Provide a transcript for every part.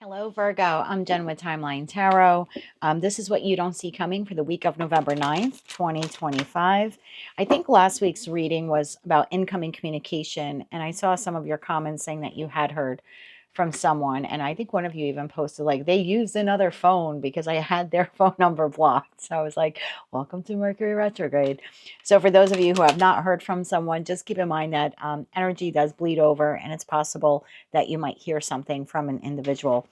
Hello, Virgo. I'm Jen with Timeline Tarot. This is what you don't see coming for the week of November 9th, 2025. I think last week's reading was about incoming communication, and I saw some of your comments saying that you had heard from someone. And I think one of you even posted, like, they used another phone because I had their phone number blocked. So I was like, welcome to Mercury retrograde. So for those of you who have not heard from someone, just keep in mind that energy does bleed over, and it's possible that you might hear something from an individual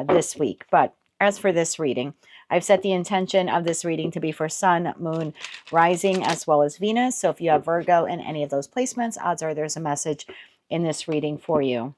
this week. But as for this reading, I've set the intention of this reading to be for Sun, Moon, Rising, as well as Venus. So if you have Virgo in any of those placements, odds are there's a message in this reading for you.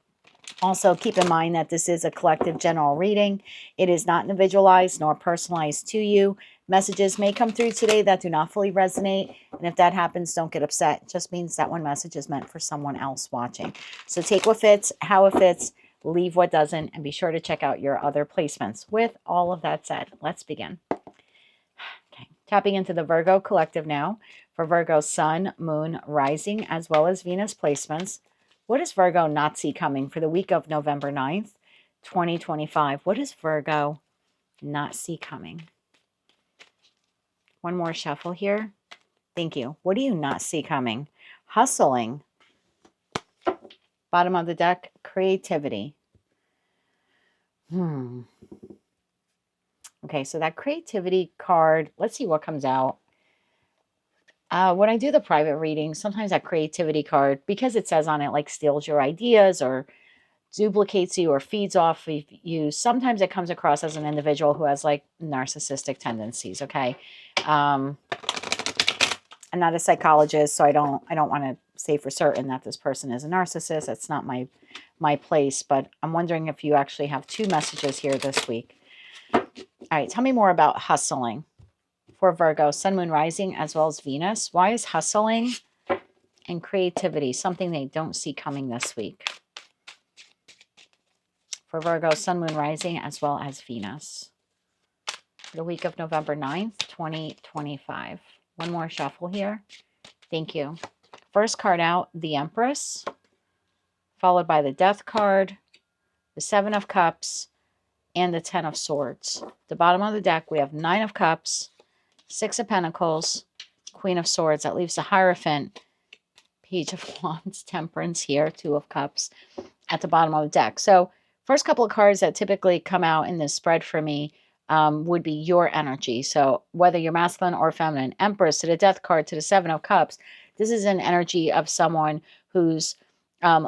Also, keep in mind that this is a collective general reading. It is not individualized nor personalized to you. Messages may come through today that do not fully resonate. And if that happens, don't get upset. It just means that one message is meant for someone else watching. So take what fits, how it fits, leave what doesn't, and be sure to check out your other placements. With all of that said, let's begin. Okay, tapping into the Virgo collective now for Virgo Sun, Moon, Rising, as well as Venus placements. What does Virgo not see coming for the week of November 9th, 2025? What does Virgo not see coming? One more shuffle here. Thank you. What do you not see coming? Hustling. Bottom of the deck, creativity. Okay, so that creativity card, let's see what comes out. When I do the private reading, sometimes that creativity card, because it says on it like steals your ideas or duplicates you or feeds off of you, sometimes it comes across as an individual who has like narcissistic tendencies. Okay. I'm not a psychologist, so I don't want to say for certain that this person is a narcissist. That's not my place, but I'm wondering if you actually have two messages here this week. All right, tell me more about hustling for Virgo, Sun, Moon, Rising, as well as Venus. Why is hustling and creativity something they don't see coming this week? For Virgo, Sun, Moon, Rising, as well as Venus. For the week of November 9th, 2025. One more shuffle here. Thank you. First card out, the Empress, followed by the Death card, the Seven of Cups, and the Ten of Swords. The bottom of the deck, we have Nine of Cups, Six of Pentacles, Queen of Swords. That leaves the Hierophant, Page of Wands, Temperance here, Two of Cups at the bottom of the deck. So first couple of cards that typically come out in this spread for me would be your energy. So whether you're masculine or feminine, Empress to the Death card to the Seven of Cups, this is an energy of someone who's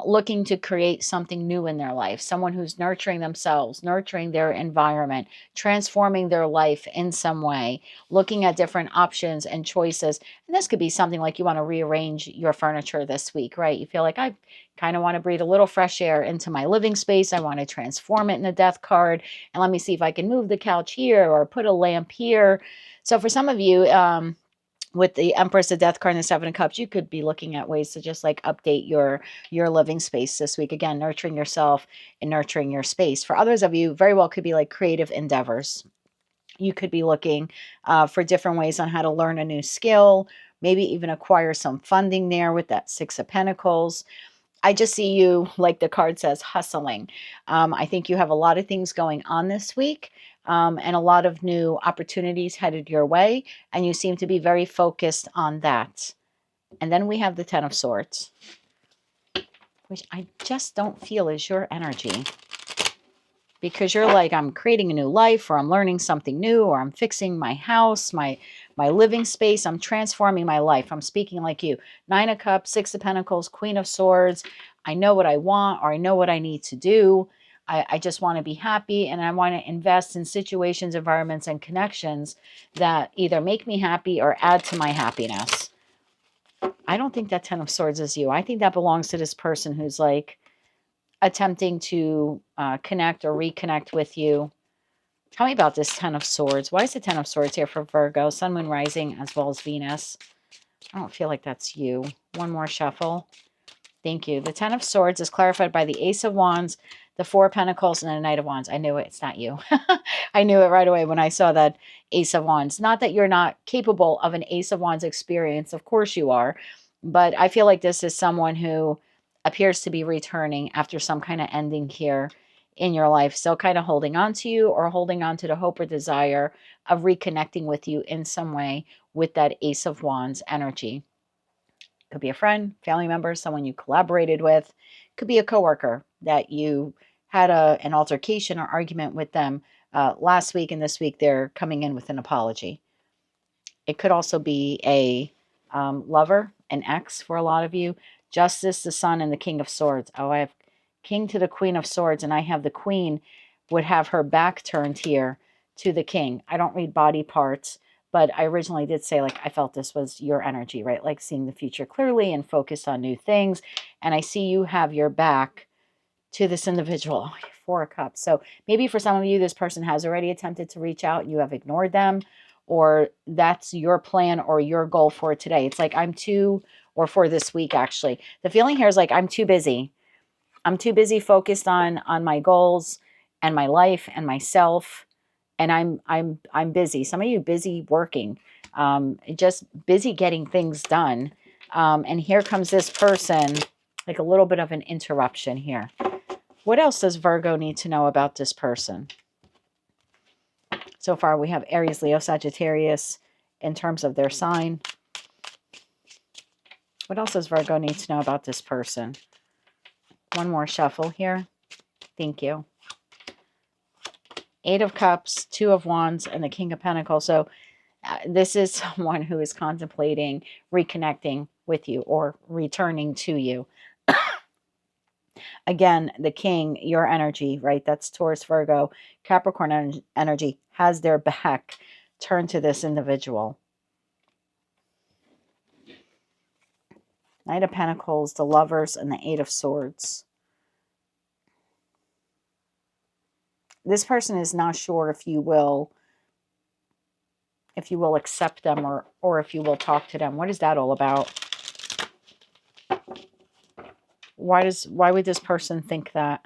looking to create something new in their life, someone who's nurturing themselves, nurturing their environment, transforming their life in some way, looking at different options and choices. And this could be something like you want to rearrange your furniture this week, right? You feel like I kind of want to breathe a little fresh air into my living space. I want to transform it in the Death card. And let me see if I can move the couch here or put a lamp here. So for some of you, with the Empress, the Death card, and the Seven of Cups, you could be looking at ways to just like update your living space this week. Again, nurturing yourself and nurturing your space. For others of you, very well could be like creative endeavors. You could be looking for different ways on how to learn a new skill, maybe even acquire some funding there with that Six of Pentacles. I just see you, like the card says, hustling. I think you have a lot of things going on this week. And a lot of new opportunities headed your way, and you seem to be very focused on that. And then we have the Ten of Swords, which I just don't feel is your energy, because you're like, I'm creating a new life, or I'm learning something new, or I'm fixing my house, my living space. I'm transforming my life. I'm speaking like you. Nine of Cups, Six of Pentacles, Queen of Swords. I know what I want, or I know what I need to do. I just want to be happy, and I want to invest in situations, environments, and connections that either make me happy or add to my happiness. I don't think that Ten of Swords is you. I think that belongs to this person who's like attempting to connect or reconnect with you. Tell me about this Ten of Swords. Why is the Ten of Swords here for Virgo, Sun, Moon, Rising, as well as Venus? I don't feel like that's you. One more shuffle. Thank you. The Ten of Swords is clarified by the Ace of Wands, the Four of Pentacles, and the Knight of Wands. I knew it. It's not you. I knew it right away when I saw that Ace of Wands. Not that you're not capable of an Ace of Wands experience. Of course you are. But I feel like this is someone who appears to be returning after some kind of ending here in your life, still kind of holding on to you or holding on to the hope or desire of reconnecting with you in some way with that Ace of Wands energy. Could be a friend, family member, someone you collaborated with. Could be a coworker that you had an altercation or argument with them last week, and this week they're coming in with an apology. It could also be a lover, an ex for a lot of you. Justice, the Sun, and the King of Swords. Oh, I have King to the Queen of Swords, and I have the Queen would have her back turned here to the King. I don't read body parts, but I originally did say, like, I felt this was your energy, right? Like seeing the future clearly and focused on new things. And I see you have your back to this individual. Oh, 4 of Cups. So maybe for some of you, this person has already attempted to reach out. You have ignored them, or that's your plan or your goal for today. It's like I'm too, or for this week, actually. The feeling here is like I'm too busy. I'm too busy focused on my goals and my life and myself. And I'm busy. Some of you busy working, just busy getting things done. And here comes this person, like a little bit of an interruption here. What else does Virgo need to know about this person? So far, we have Aries, Leo, Sagittarius in terms of their sign. What else does Virgo need to know about this person? One more shuffle here. Thank you. 8 of Cups, 2 of Wands, and the King of Pentacles. So this is someone who is contemplating reconnecting with you or returning to you. Again, the King, your energy, right? That's Taurus, Virgo, Capricorn energy has their back turned to this individual. Knight of Pentacles, the Lovers, and the 8 of Swords. This person is not sure if you will accept them or if you will talk to them. What is that all about? Why would this person think that?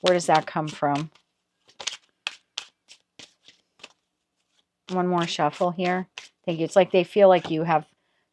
Where does that come from? One more shuffle here. Thank you. It's like they feel like you have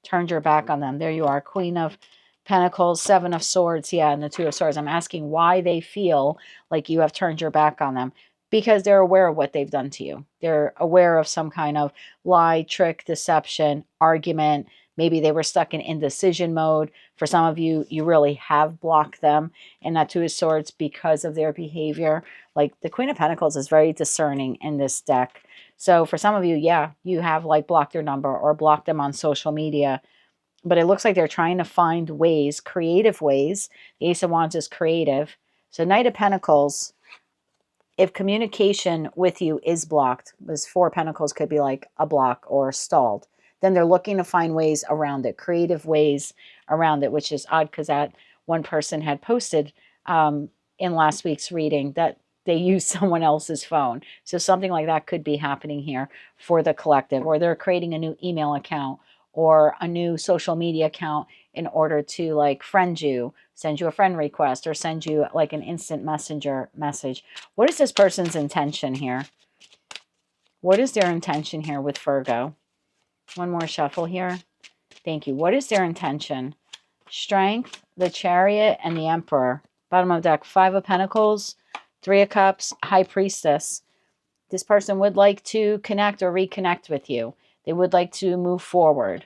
turned your back on them. There you are. Queen of Pentacles, 7 of Swords. Yeah, and the 2 of Swords. I'm asking why they feel like you have turned your back on them. Because they're aware of what they've done to you. They're aware of some kind of lie, trick, deception, argument. Maybe they were stuck in indecision mode. For some of you, you really have blocked them. And that 2 of Swords because of their behavior. Like the Queen of Pentacles is very discerning in this deck. So for some of you, yeah, you have like blocked their number or blocked them on social media. But it looks like they're trying to find ways, creative ways. The Ace of Wands is creative. So Knight of Pentacles, if communication with you is blocked, because 4 Pentacles could be like a block or stalled, then they're looking to find ways around it, creative ways around it, which is odd because that one person had posted in last week's reading that they use someone else's phone. So something like that could be happening here for the collective, or they're creating a new email account or a new social media account in order to like friend you, send you a friend request, or send you like an instant messenger message. What is this person's intention here? What is their intention here with Virgo? One more shuffle here. Thank you. What is their intention? Strength, the Chariot, and the Emperor. Bottom of deck, 5 of Pentacles, 3 of Cups, High Priestess. This person would like to connect or reconnect with you. They would like to move forward.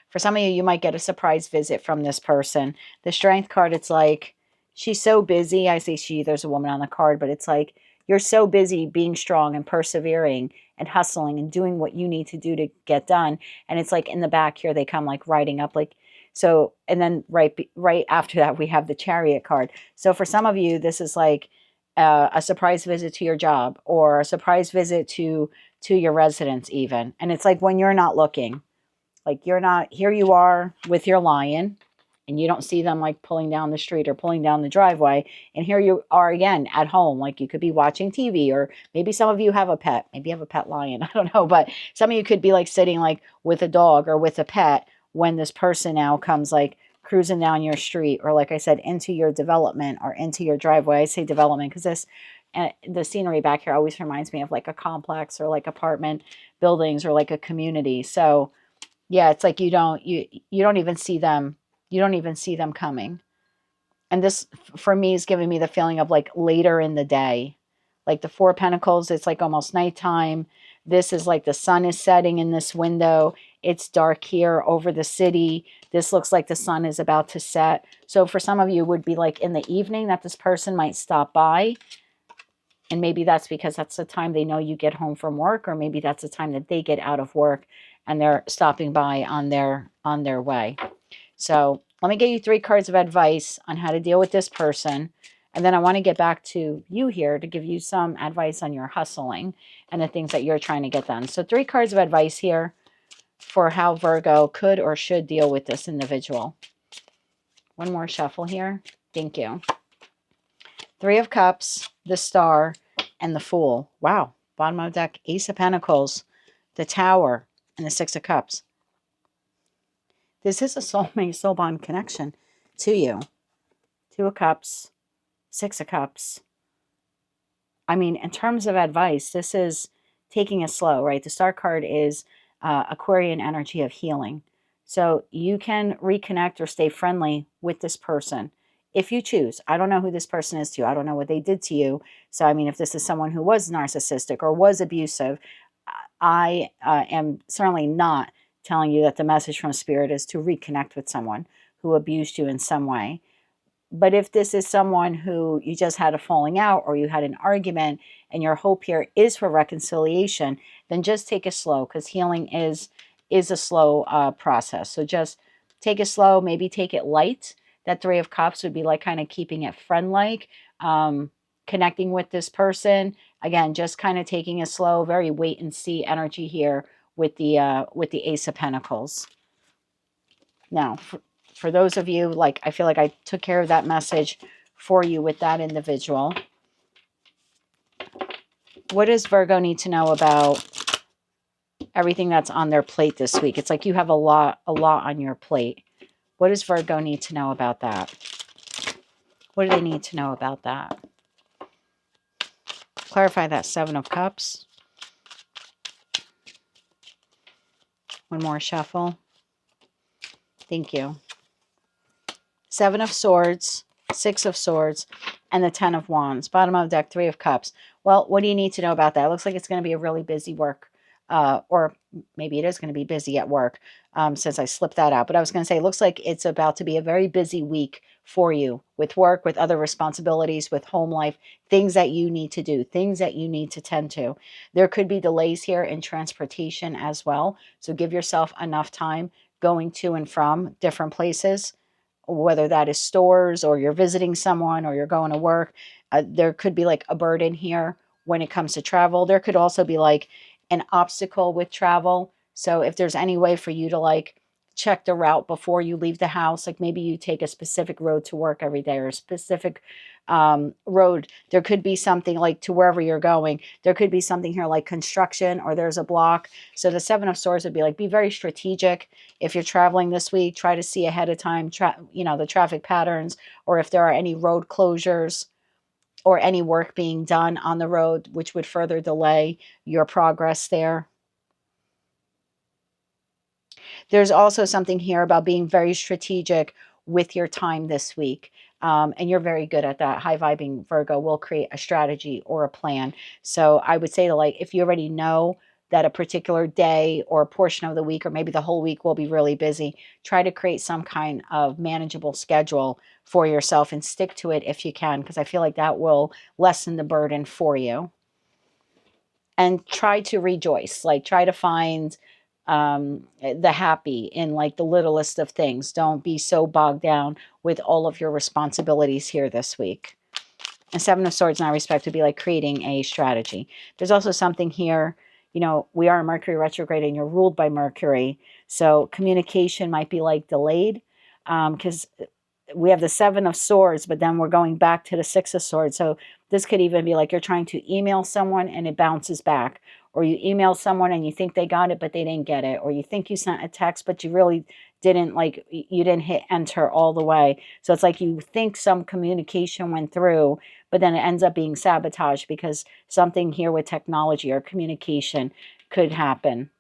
For some of you, you might get a surprise visit from this person. The Strength card, it's like, she's so busy. I say she, there's a woman on the card, but it's like, you're so busy being strong and persevering and hustling and doing what you need to do to get done. And it's like in the back here, they come like riding up like, so, and then right after that, we have the Chariot card. So for some of you, this is like a surprise visit to your job or a surprise visit to your residence even. And it's like when you're not looking, like you're not, here you are with your lion and you don't see them like pulling down the street or pulling down the driveway. And here you are again at home, like you could be watching TV, or maybe some of you have a pet, maybe you have a pet lion, I don't know, but some of you could be like sitting like with a dog or with a pet when this person now comes like cruising down your street, or like I said, into your development or into your driveway. I say development because this, the scenery back here always reminds me of like a complex or like apartment buildings or like a community. So yeah, it's like you don't even see them. You don't even see them coming. And this, for me, is giving me the feeling of like later in the day. Like the Four of Pentacles, it's like almost nighttime. This is like the sun is setting in this window. It's dark here over the city. This looks like the sun is about to set. So for some of you, it would be like in the evening that this person might stop by. And maybe that's because that's the time they know you get home from work, or maybe that's the time that they get out of work and they're stopping by on their way. So let me give you 3 cards of advice on how to deal with this person. And then I want to get back to you here to give you some advice on your hustling and the things that you're trying to get done. So 3 cards of advice here for how Virgo could or should deal with this individual. One more shuffle here. Thank you. 3 of Cups, the Star, and the Fool. Wow. Bottom of the deck, Ace of Pentacles, the Tower, and the 6 of Cups. This is a soulmate, soul bond connection to you. 2 of Cups, 6 of Cups. I mean, in terms of advice, this is taking it slow, right? The Star card is Aquarian energy of healing. So you can reconnect or stay friendly with this person if you choose. I don't know who this person is to you. I don't know what they did to you. So, I mean, if this is someone who was narcissistic or was abusive, I am certainly not telling you that the message from Spirit is to reconnect with someone who abused you in some way. But if this is someone who you just had a falling out or you had an argument and your hope here is for reconciliation, then just take it slow, because healing is a slow process. So just take it slow, maybe take it light. That 3 of Cups would be like kind of keeping it friend-like, connecting with this person. Again, just kind of taking it slow, very wait and see energy here with the Ace of Pentacles. Now, for those of you, like, I feel like I took care of that message for you with that individual. What does Virgo need to know about everything that's on their plate this week? It's like you have a lot on your plate. What does Virgo need to know about that? What do they need to know about that? Clarify that 7 of Cups. One more shuffle. Thank you. 7 of Swords, 6 of Swords, and the 10 of Wands. Bottom of the deck, 3 of Cups. Well, what do you need to know about that? It looks like it's going to be a really busy work, or maybe it is going to be busy at work, since I slipped that out. But I was going to say, it looks like it's about to be a very busy week for you with work, with other responsibilities, with home life, things that you need to do, things that you need to tend to. There could be delays here in transportation as well. So give yourself enough time going to and from different places, whether that is stores or you're visiting someone or you're going to work. There could be like a burden here when it comes to travel. There could also be like an obstacle with travel. So if there's any way for you to like check the route before you leave the house, like maybe you take a specific road to work every day or a specific road. There could be something like to wherever you're going. There could be something here like construction, or there's a block. So the 7 of Swords would be like, be very strategic. If you're traveling this week, try to see ahead of time, the traffic patterns, or if there are any road closures or any work being done on the road, which would further delay your progress there. There's also something here about being very strategic with your time this week. And you're very good at that. High vibing Virgo will create a strategy or a plan. So I would say, like, if you already know that a particular day or a portion of the week, or maybe the whole week will be really busy, try to create some kind of manageable schedule for yourself and stick to it if you can, because I feel like that will lessen the burden for you. And try to rejoice, like try to find the happy in like the littlest of things. Don't be so bogged down with all of your responsibilities here this week. And 7 of Swords in that respect would be like creating a strategy. There's also something here, we are in Mercury retrograde and you're ruled by Mercury. So communication might be like delayed, because we have the 7 of Swords, but then we're going back to the 6 of Swords. So this could even be like you're trying to email someone and it bounces back. Or you email someone and you think they got it, but they didn't get it. Or you think you sent a text, but you really didn't, like, you didn't hit enter all the way. So it's like you think some communication went through, but then it ends up being sabotaged because something here with technology or communication could happen.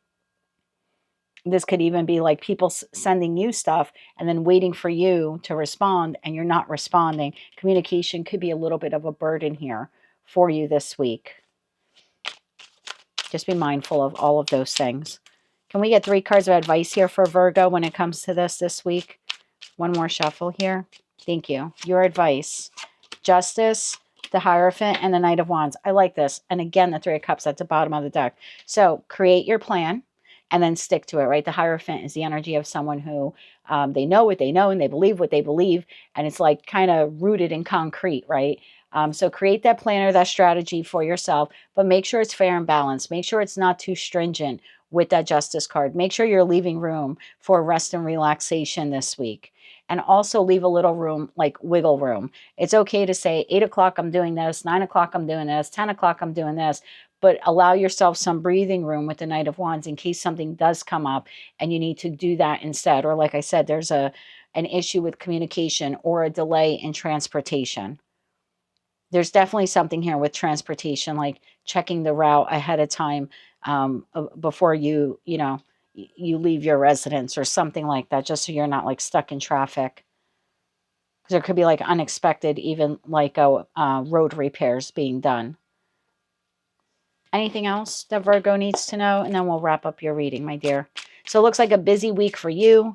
This could even be like people sending you stuff and then waiting for you to respond and you're not responding. Communication could be a little bit of a burden here for you this week. Just be mindful of all of those things. Can we get 3 cards of advice here for Virgo when it comes to this week? One more shuffle here. Thank you. Your advice. Justice, the Hierophant, and the Knight of Wands. I like this. And again, the 3 of Cups at the bottom of the deck. So create your plan and then stick to it, right? The Hierophant is the energy of someone who they know what they know and they believe what they believe. And it's like kind of rooted in concrete, right? So create that plan or that strategy for yourself, but make sure it's fair and balanced. Make sure it's not too stringent with that Justice card. Make sure you're leaving room for rest and relaxation this week. And also leave a little room, like wiggle room. It's okay to say 8 o'clock I'm doing this, 9 o'clock I'm doing this, 10 o'clock I'm doing this, but allow yourself some breathing room with the Knight of Wands in case something does come up and you need to do that instead. Or like I said, there's an issue with communication or a delay in transportation. There's definitely something here with transportation, like checking the route ahead of time before you leave your residence or something like that, just so you're not like stuck in traffic. Because there could be like unexpected, even like road repairs being done. Anything else that Virgo needs to know? And then we'll wrap up your reading, my dear. So it looks like a busy week for you.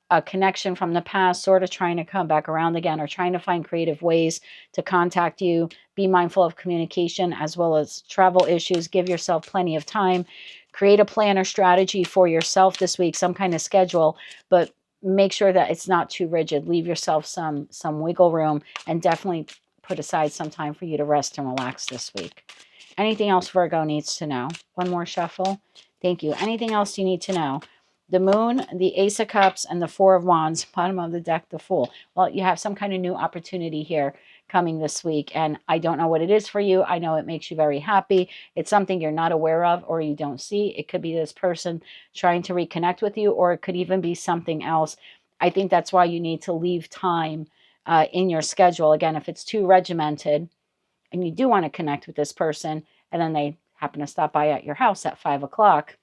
A connection from the past, sort of trying to come back around again or trying to find creative ways to contact you. Be mindful of communication as well as travel issues. Give yourself plenty of time. Create a plan or strategy for yourself this week, some kind of schedule, but make sure that it's not too rigid. Leave yourself some wiggle room and definitely put aside some time for you to rest and relax this week. Anything else Virgo needs to know? One more shuffle. Thank you. Anything else you need to know? The Moon, the Ace of Cups, and the Four of Wands, bottom of the deck, the Fool. Well, you have some kind of new opportunity here coming this week, and I don't know what it is for you. I know it makes you very happy. It's something you're not aware of or you don't see. It could be this person trying to reconnect with you, or it could even be something else. I think that's why you need to leave time in your schedule. Again, if it's too regimented and you do want to connect with this person, and then they happen to stop by at your house at 5 o'clock,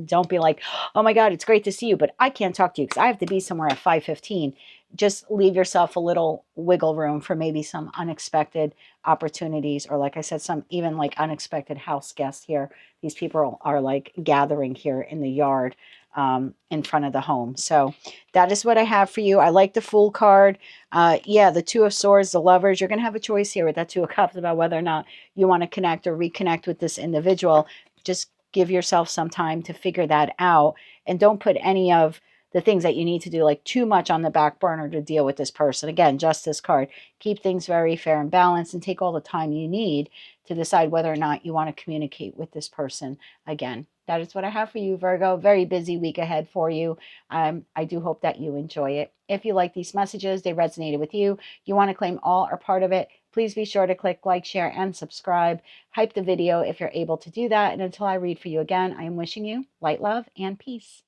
don't be like, oh my God, it's great to see you, but I can't talk to you because I have to be somewhere at 5:15. Just leave yourself a little wiggle room for maybe some unexpected opportunities, or like I said, some even like unexpected house guests here. These people are like gathering here in the yard in front of the home. So that is what I have for you. I like the Fool card. Yeah, the Two of Swords, the Lovers. You're going to have a choice here with that Two of Cups about whether or not you want to connect or reconnect with this individual. Just give yourself some time to figure that out, and don't put any of the things that you need to do like too much on the back burner to deal with this person. Again, Justice card. Keep things very fair and balanced and take all the time you need to decide whether or not you want to communicate with this person again. That is what I have for you, Virgo. Very busy week ahead for you. I do hope that you enjoy it. If you like these messages, they resonated with you, you want to claim all or part of it, please be sure to click like, share, and subscribe. Hype the video if you're able to do that. And until I read for you again, I am wishing you light, love, and peace.